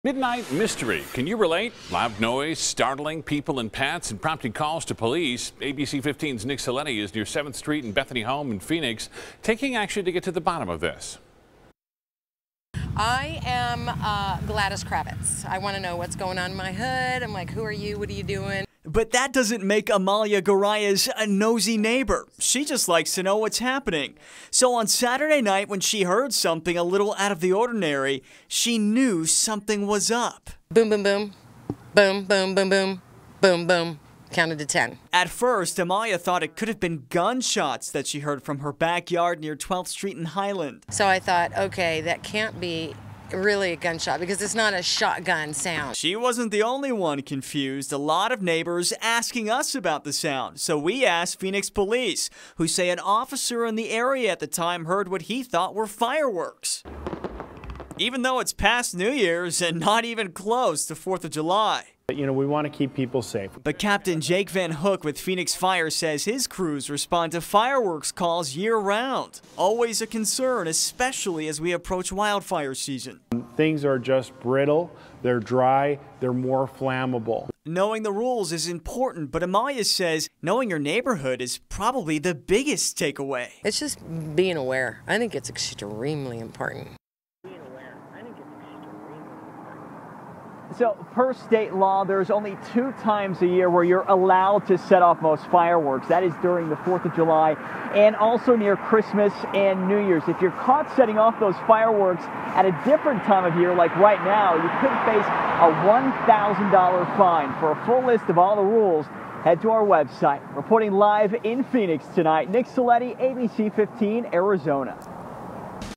Midnight mystery. Can you relate? Loud noise, startling people and pets, and prompting calls to police. ABC 15's Nick Saletti is near 7th Street and Bethany Home in Phoenix, taking action to get to the bottom of this. I am Gladys Kravitz. I want to know what's going on in my hood. I'm like, who are you? What are you doing? But that doesn't make Amalia Garaya's a nosy neighbor. She just likes to know what's happening. So on Saturday night, when she heard something a little out of the ordinary, she knew something was up. Boom, boom, boom. Boom, boom, boom, boom. Boom, boom. Counted to 10. At first, Amalia thought it could have been gunshots that she heard from her backyard near 12th Street and Highland. So I thought, okay, that can't be really a gunshot because it's not a shotgun sound. She wasn't the only one confused. A lot of neighbors asking us about the sound. So we asked Phoenix police, who say an officer in the area at the time heard what he thought were fireworks. Even though it's past New Year's and not even close to 4th of July. You know, we want to keep people safe. But Captain Jake Van Hook with Phoenix Fire says his crews respond to fireworks calls year-round. Always a concern, especially as we approach wildfire season. Things are just brittle, they're dry, they're more flammable. Knowing the rules is important, but Amalia says knowing your neighborhood is probably the biggest takeaway. It's just being aware. I think it's extremely important. So, per state law, there's only 2 times a year where you're allowed to set off most fireworks. That is during the 4th of July and also near Christmas and New Year's. If you're caught setting off those fireworks at a different time of year, like right now, you could face a $1,000 fine. For a full list of all the rules, head to our website. Reporting live in Phoenix tonight, Nick Saletti, ABC 15, Arizona.